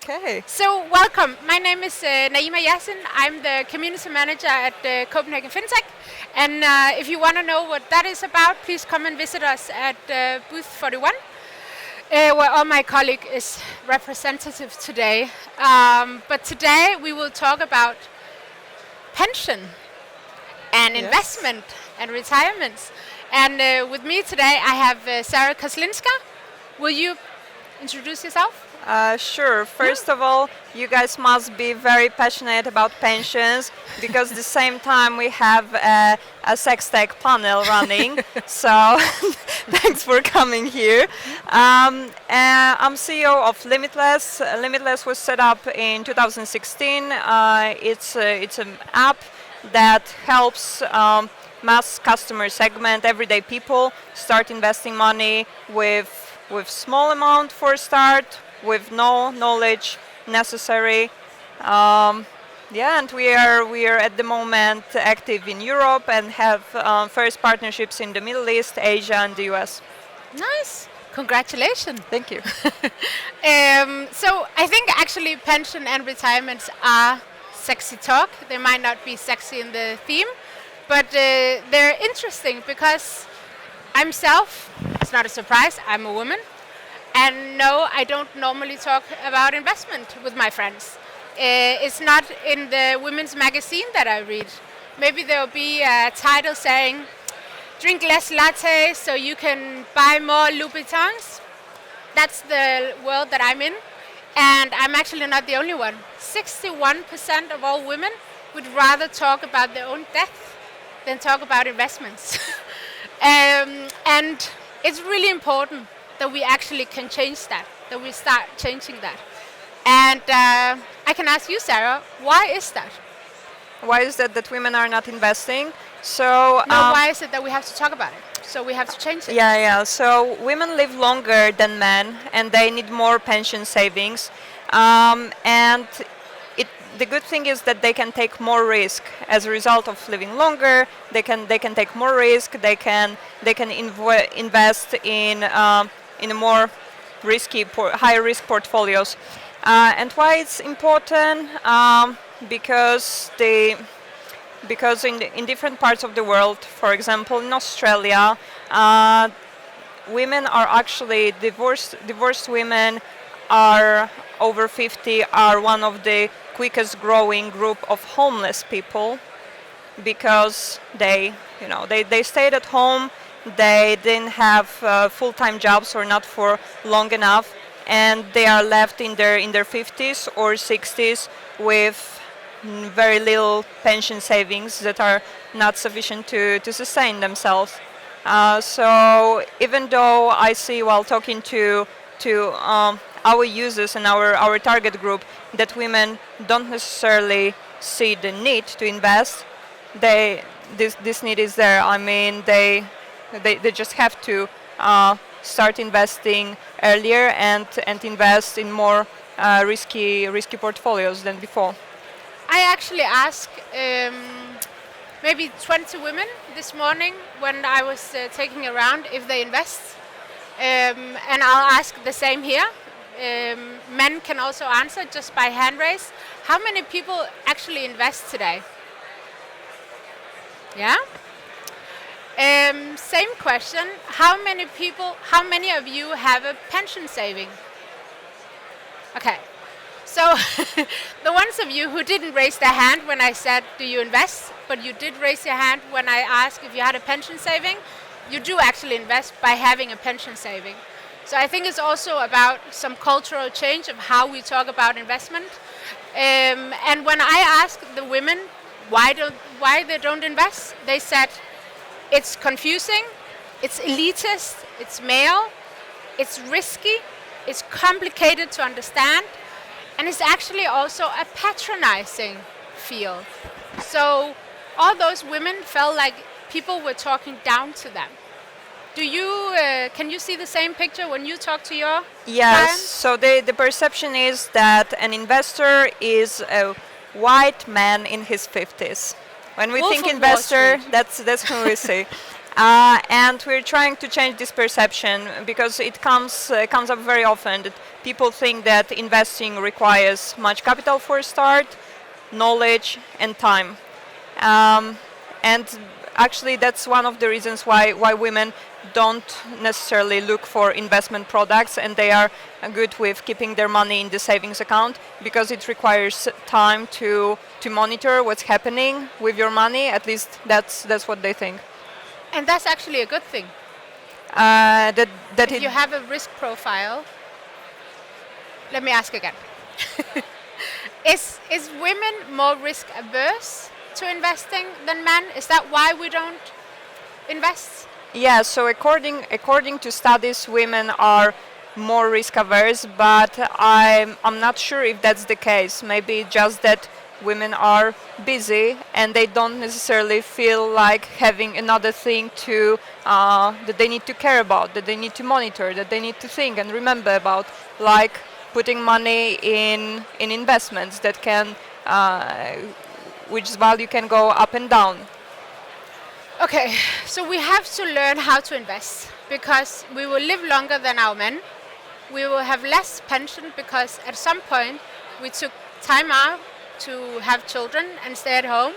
Okay. So welcome. My name is Naima Yasin. I'm the community manager at Copenhagen FinTech. And if you want to know what that is about, please come and visit us at booth 41, where all my colleague is representative today. But today we will talk about pension and investment and retirements. And with me today I have Sara Koślińska. Will you introduce yourself? Sure. First of all, you guys must be very passionate about pensions because at the same time we have a sex tech panel running. So thanks for coming here. I'm CEO of Limitless. Limitless was set up in 2016. It's an app that helps mass customer segment, everyday people, start investing money with small amount for a start, with no knowledge necessary. And we are at the moment active in Europe and have first partnerships in the Middle East, Asia, and the US. Nice. Congratulations. Thank you. So I think actually pension and retirements are sexy talk. They might not be sexy in the theme, but they're interesting because I'm myself, it's not a surprise, I'm a woman. And no, I don't normally talk about investment with my friends. It's not in the women's magazine that I read. Maybe there will be a title saying, drink less latte so you can buy more Louboutins. That's the world that I'm in. And I'm actually not the only one. 61% of all women would rather talk about their own death than talk about investments. And it's really important that we actually can change that we start changing that. And I can ask you, Sara, why is that? Why is that women are not investing? So why is it that we have to talk about it? So we have to change it. Yeah. So women live longer than men, and they need more pension savings. And the good thing is that they can take more risk as a result of living longer. They can take more risk. They can invest in a more risky, high risk portfolios. And why it's important? Because in different parts of the world, for example, in Australia, women are actually divorced women are over 50 are one of the quickest growing group of homeless people because they stayed at home. They didn't have full-time jobs or not for long enough, and they are left in their 50s or 60s with very little pension savings that are not sufficient to sustain themselves. So even though I see while talking to our users and our target group that women don't necessarily see the need to invest, this need is there. I mean, they just have to start investing earlier and invest in more risky portfolios than before. I actually asked maybe 20 women this morning when I was taking around if they invest, and I'll ask the same here. Men can also answer just by hand raise. How many people actually invest today? Yeah? Same question. How many of you have a pension saving? Okay. So the ones of you who didn't raise their hand when I said, do you invest? But you did raise your hand when I asked if you had a pension saving. You do actually invest by having a pension saving. So I think it's also about some cultural change of how we talk about investment. And when I asked the women why they don't invest, they said it's confusing, it's elitist, it's male, it's risky, it's complicated to understand, and it's actually also a patronizing field. So all those women felt like people were talking down to them. Can you see the same picture when you talk to your Yes, clients? so the perception is that an investor is a white man in his 50s. When we Wolf think of Wall investor, Street. that's who we see. And we're trying to change this perception because it comes up very often that people think that investing requires much capital for a start, knowledge, and time. And actually, that's one of the reasons why women don't necessarily look for investment products, and they are good with keeping their money in the savings account because it requires time to monitor what's happening with your money. At least that's what they think. And that's actually a good thing. That If you have a risk profile, let me ask again. Is women more risk averse to investing than men? Is that why we don't invest? Yeah, so according to studies, women are more risk averse, but I'm not sure if that's the case. Maybe just that women are busy and they don't necessarily feel like having another thing to that they need to care about, that they need to monitor, that they need to think and remember about, like putting money in investments that can which value can go up and down. Okay, so we have to learn how to invest because we will live longer than our men. We will have less pension because at some point we took time out to have children and stay at home.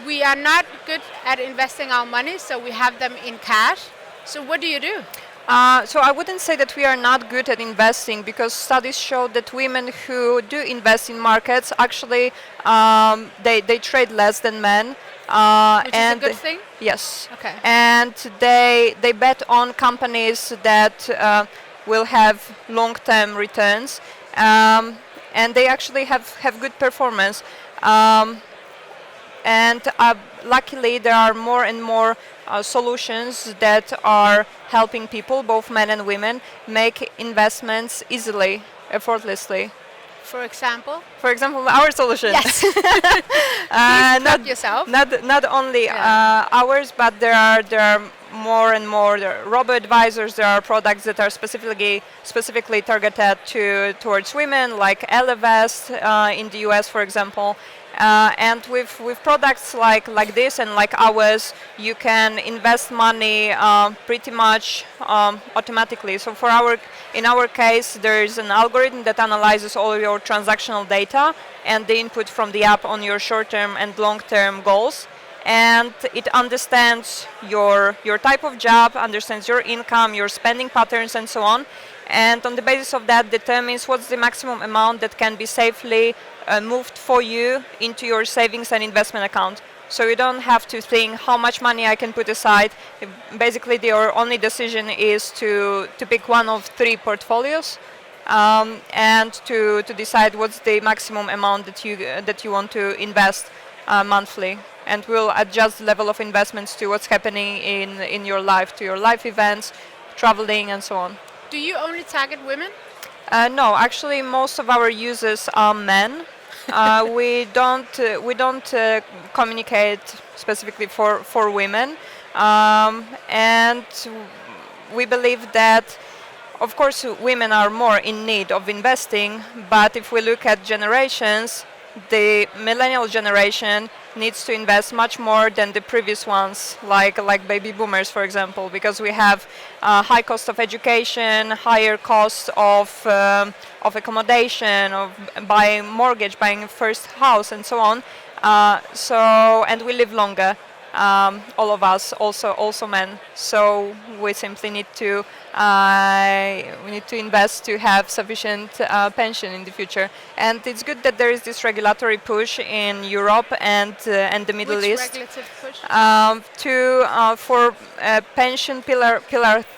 We are not good at investing our money, so we have them in cash. So what do you do? So I wouldn't say that we are not good at investing because studies show that women who do invest in markets actually they trade less than men. Which is a good thing? Yes. Okay. And they bet on companies that will have long-term returns, and they actually have good performance. And luckily, there are more and more solutions that are helping people, both men and women, make investments easily, effortlessly. For example? For example, our solution. Yes. Not yourself. Not only ours, but there are more and more. There are robo-advisors. There are products that are specifically targeted towards women, like Elevest in the US, for example. And with products like this and like ours, you can invest money pretty much automatically. So in our case, there is an algorithm that analyzes all your transactional data and the input from the app on your short-term and long-term goals. And it understands your type of job, understands your income, your spending patterns, and so on. And on the basis of that, determines what's the maximum amount that can be safely moved for you into your savings and investment account. So you don't have to think how much money I can put aside. Basically, your only decision is to pick one of 3 portfolios and to decide what's the maximum amount that you want to invest monthly. And we'll adjust the level of investments to what's happening in your life, to your life events, traveling, and so on. Do you only target women? No, actually, most of our users are men. We don't communicate specifically for women, and we believe that, of course, women are more in need of investing. But if we look at generations, the millennial generation needs to invest much more than the previous ones, like baby boomers, for example, because we have high cost of education, higher cost of accommodation, of buying mortgage, buying first house, and so on. And we live longer, all of us, also men. So we simply need to invest to have sufficient pension in the future. And it's good that there is this regulatory push in Europe and the Middle East. Which regulative push? For pension pillar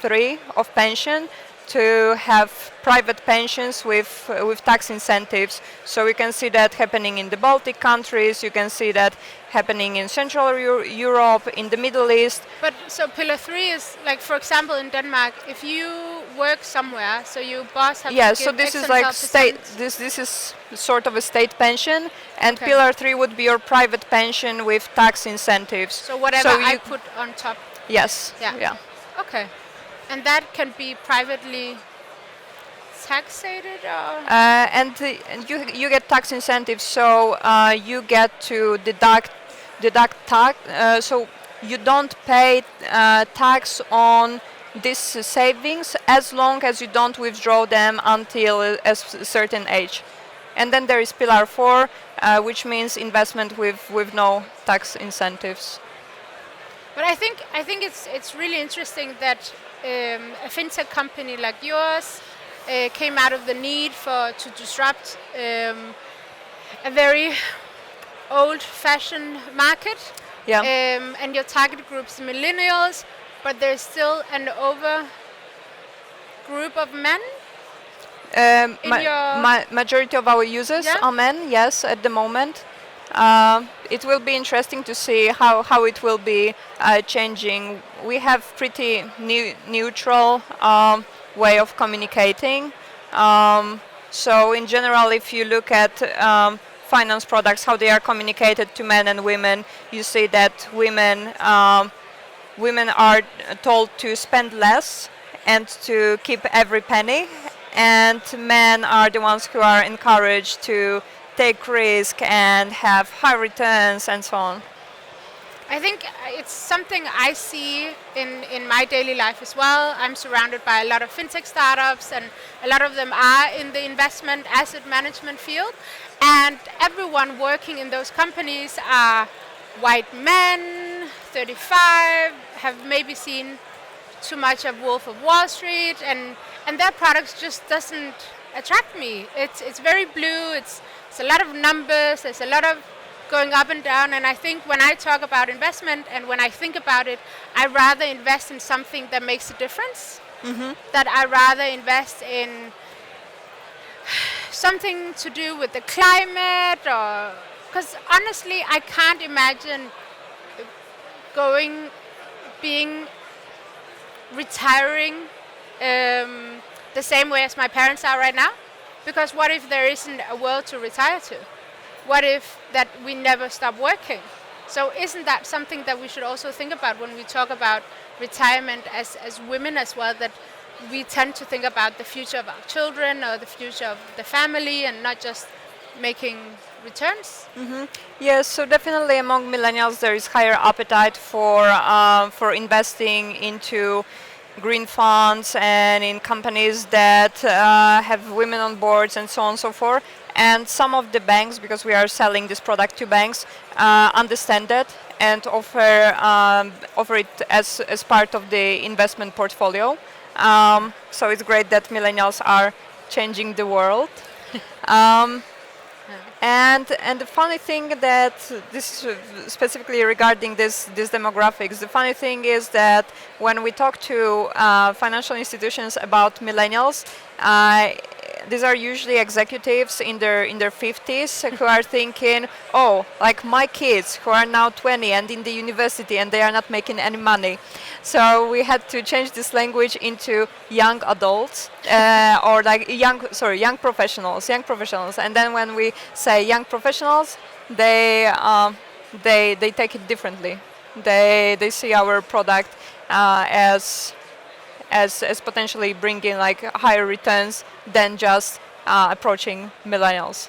3 of pension, to have private pensions with tax incentives. So we can see that happening in the Baltic countries, you can see that happening in Central Europe, in the Middle East. But so pillar 3 is like, for example, in Denmark, if you work somewhere, so your boss has to give so this X is like percent. state. This is sort of a state pension, and pillar 3 would be your private pension with tax incentives. So whatever I put on top. Yes. Yeah. Okay. And that can be privately taxated, or? And you get tax incentives, so you get to deduct tax. So you don't pay tax on these savings as long as you don't withdraw them until a certain age. And then there is Pillar 4, which means investment with no tax incentives. But I think it's really interesting that a fintech company like yours came out of the need to disrupt a very old-fashioned market. Yeah. And your target group's millennials, but there's still an over group of men. Majority of our users Yeah? are men, yes, at the moment. It will be interesting to see how it will be changing. We have pretty neutral way of communicating. So in general, if you look at finance products, how they are communicated to men and women, you see that women are told to spend less and to keep every penny, and men are the ones who are encouraged to take risk and have high returns and so on. I think it's something I see in my daily life as well. I'm surrounded by a lot of fintech startups, and a lot of them are in the investment asset management field. And everyone working in those companies are white men, 35, have maybe seen too much of Wolf of Wall Street, and their products just doesn't attract me. It's very blue. It's a lot of numbers. There's a lot of going up and down. And I think when I talk about investment and when I think about it, I rather invest in something that makes a difference. Mm-hmm. That I rather invest in something to do with the climate, or because honestly, I can't imagine retiring the same way as my parents are right now. Because what if there isn't a world to retire to? What if that we never stop working? So isn't that something that we should also think about when we talk about retirement as women as well, that we tend to think about the future of our children or the future of the family and not just making returns? Mm-hmm. Yes, so definitely among millennials there is higher appetite for investing into green funds and in companies that have women on boards and so on and so forth. And some of the banks, because we are selling this product to banks, understand that and offer it as part of the investment portfolio. So it's great that millennials are changing the world. And the funny thing that this specifically regarding this demographics, the funny thing is that when we talk to financial institutions about millennials, these are usually executives in their 50s who are thinking, oh, like my kids who are now 20 and in the university and they are not making any money. So we had to change this language into young adults or like young professionals. And then when we say young professionals, they take it differently. They see our product as potentially bringing like higher returns than just approaching millennials.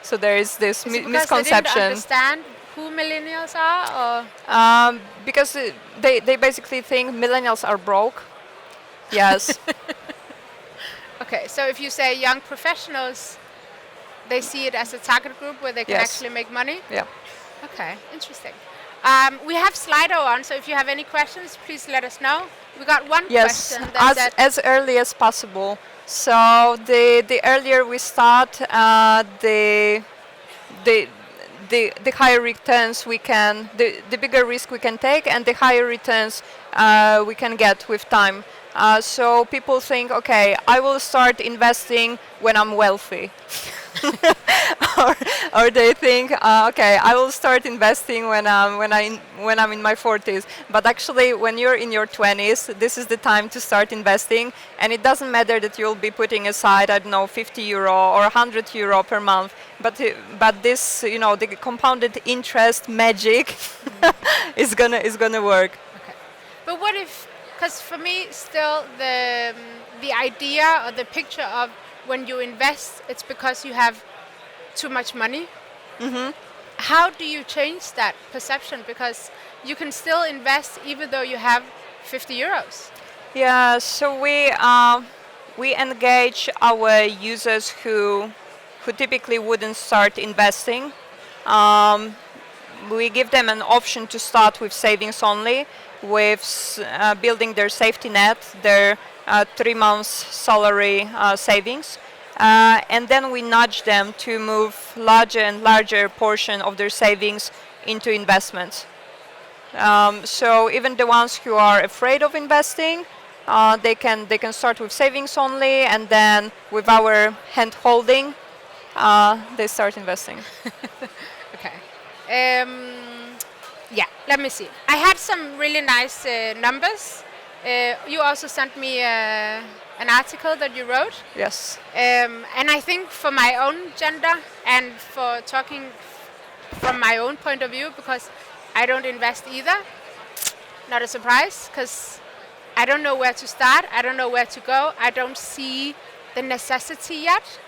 So there is this misconception. They didn't understand who millennials are, or because they basically think millennials are broke. Yes. Okay, so if you say young professionals, they see it as a target group where they can actually make money? Yeah. Okay, interesting. We have Slido on, so if you have any questions, please let us know. We got one question. Yes, as early as possible. So the earlier we start, the higher returns we can, the bigger risk we can take, and the higher returns we can get with time. So people think, okay, I will start investing when I'm wealthy. or they think, okay, I will start investing when I'm in my 40s. But actually, when you're in your 20s, this is the time to start investing. And it doesn't matter that you'll be putting aside, I don't know, 50 euro or 100 euro per month. But this, the compounded interest magic is gonna work. Okay. But what if? Because for me, still the idea or the picture of when you invest, it's because you have too much money. Mm-hmm. How do you change that perception? Because you can still invest even though you have 50 euros. Yeah, so we engage our users who typically wouldn't start investing. Um, we give them an option to start with savings only, with building their safety net, their 3 months salary savings. And then we nudge them to move larger and larger portion of their savings into investments. So even the ones who are afraid of investing, they can start with savings only, and then with our hand holding, they start investing. Okay. Yeah, let me see. I had some really nice numbers. You also sent me an article that you wrote. Yes. And I think for my own gender and for talking from my own point of view, because I don't invest either, not a surprise, because I don't know where to start. I don't know where to go. I don't see the necessity yet,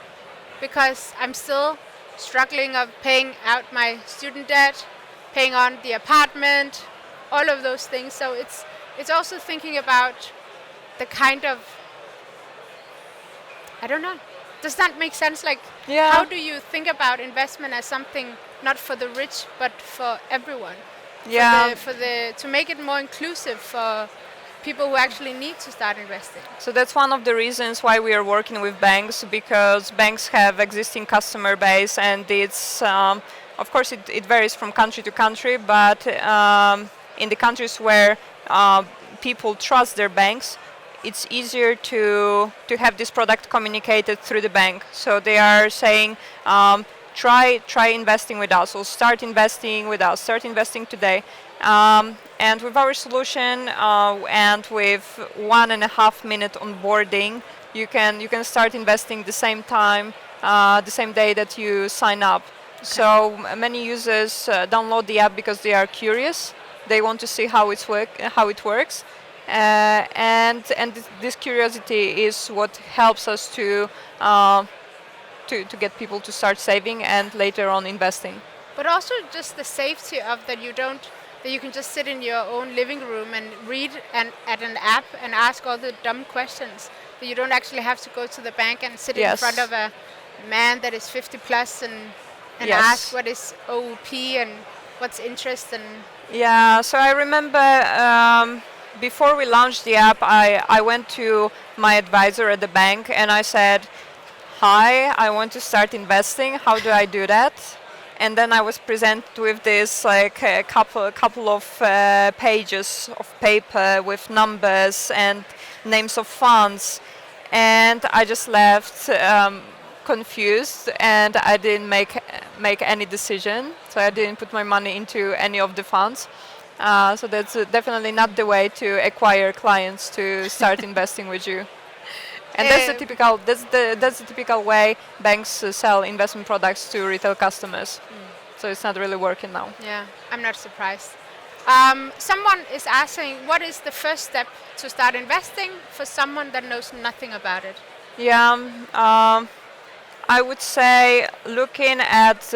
because I'm still struggling of paying out my student debt, paying on the apartment, all of those things. So it's also thinking about the kind of, I don't know. Does that make sense? Like, Yeah. how do you think about investment as something not for the rich but for everyone? Yeah. To make it more inclusive for people who actually need to start investing. So that's one of the reasons why we are working with banks, because banks have existing customer base, and it's of course it varies from country to country, but in the countries where people trust their banks, it's easier to have this product communicated through the bank. So they are saying, try investing with us, or start investing with us, start investing today. And with our solution, and with 1.5 minute onboarding, you can start investing the same time, the same day that you sign up. Okay. So many users download the app because they are curious. They want to see how it works, and this curiosity is what helps us to get people to start saving and later on investing. But also just the safety of that you can just sit in your own living room and read at an app and ask all the dumb questions. That you don't actually have to go to the bank and sit in front of a man that is 50 plus and Yes. ask what is OOP and what's interest and. Yeah, so I remember before we launched the app, I went to my advisor at the bank and I said, "Hi, I want to start investing. How do I do that?" And then I was presented with this like a couple of pages of paper with numbers and names of funds, and I just left confused, and I didn't make any decision. So I didn't put my money into any of the funds. So that's definitely not the way to acquire clients to start investing with you. And that's the typical way banks sell investment products to retail customers. So it's not really working now. Yeah, I'm not surprised. Someone is asking, what is the first step to start investing for someone that knows nothing about it? Yeah, I would say looking at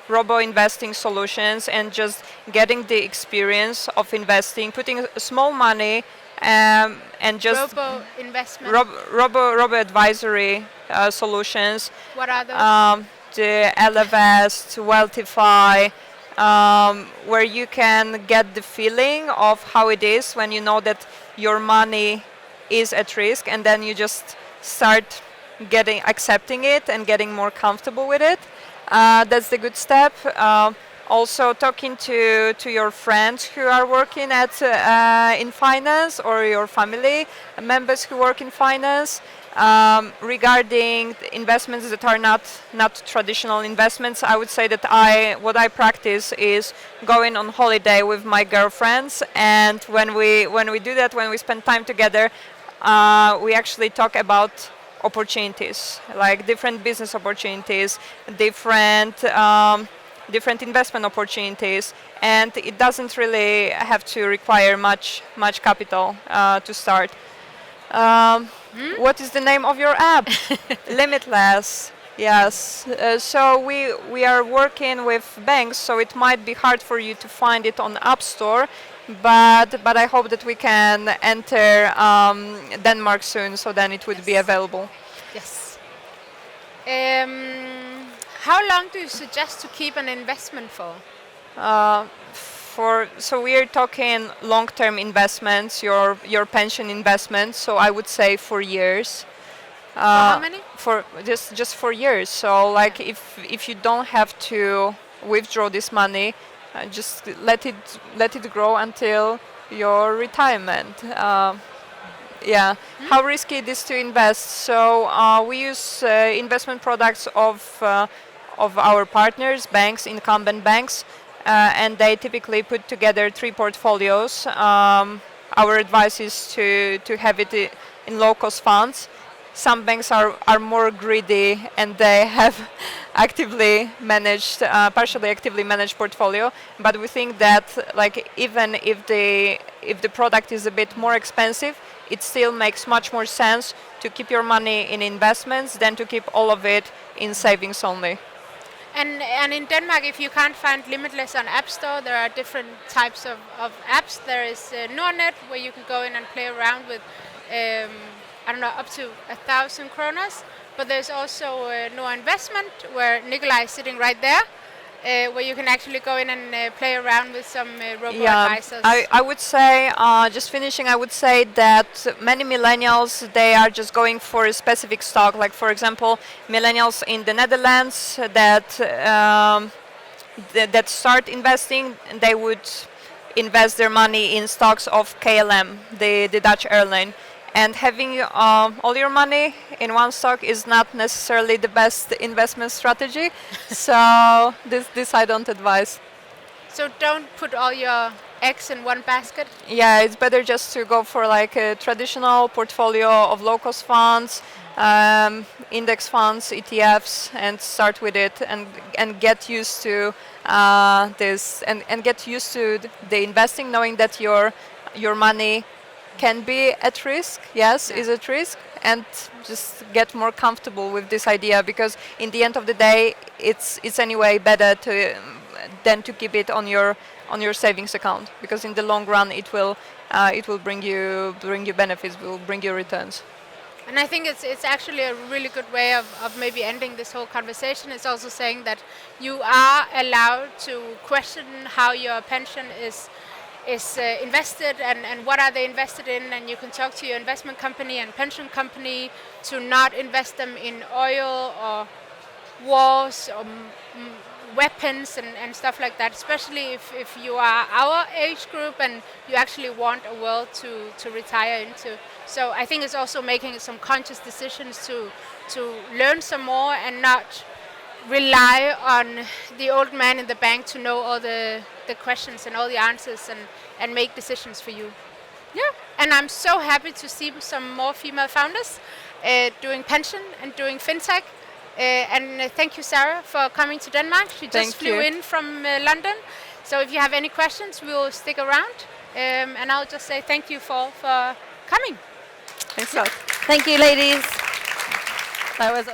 robo-investing solutions and just getting the experience of investing, putting small money and just robo-investment? Robo-advisory solutions. What are those? The Elevest, Wealthify, where you can get the feeling of how it is when you know that your money is at risk, and then you just start accepting it and getting more comfortable with it. That's the good step. Also talking to your friends who are working in finance, or your family members who work in finance, regarding investments that are not traditional investments. I would say that what I practice is going on holiday with my girlfriends, and when we do that, when we spend time together, we actually talk about opportunities, like different business opportunities, different investment opportunities, and it doesn't really have to require much capital to start. What is the name of your app? Limitless. Yes, so we are working with banks, so it might be hard for you to find it on App Store, but I hope that we can enter Denmark soon, so then it would be available. Yes. How long do you suggest to keep an investment for? So we are talking long-term investments, your pension investments. So I would say for years. For how many? For just for years. So like if you don't have to withdraw this money, just let it grow until your retirement. Yeah. How risky it is to invest? So we use investment products of our partners, banks, incumbent banks, and they typically put together 3 portfolios. Our advice is to have it in low-cost funds. Some banks are more greedy and they have partially actively managed portfolio. But we think that like even if the product is a bit more expensive, it still makes much more sense to keep your money in investments than to keep all of it in savings only. And in Denmark, if you can't find Limitless on App Store, there are different types of apps. There is Nordnet, where you can go in and play around with, I don't know, up to 1,000 kronas. But there's also No Investment, where Nikolai is sitting right there, where you can actually go in and play around with some robo-advisors. I would say, just finishing, I would say that many millennials, they are just going for a specific stock. Like, for example, millennials in the Netherlands that start investing, they would invest their money in stocks of KLM, the Dutch airline. And having all your money in one stock is not necessarily the best investment strategy. So this I don't advise. So don't put all your eggs in one basket? Yeah, it's better just to go for like a traditional portfolio of low-cost funds, index funds, ETFs, and start with it and get used to this and get used to the investing, knowing that your money can be at risk, yes, is at risk, and just get more comfortable with this idea, because in the end of the day, it's anyway better than to keep it on your savings account, because in the long run it will bring you benefits, will bring you returns. And I think it's actually a really good way of maybe ending this whole conversation. It's also saying that you are allowed to question how your pension is invested and what are they invested in, and you can talk to your investment company and pension company to not invest them in oil or wars or weapons and stuff like that, especially if you are our age group and you actually want a world to retire into. So I think it's also making some conscious decisions to learn some more and not rely on the old man in the bank to know all the questions and all the answers and make decisions for you. Yeah, and I'm so happy to see some more female founders doing pension and doing FinTech. And thank you, Sara, for coming to Denmark. She just flew in from London. So if you have any questions, we will stick around. And I'll just say thank you for coming. Thanks a lot. Thank you, ladies. That was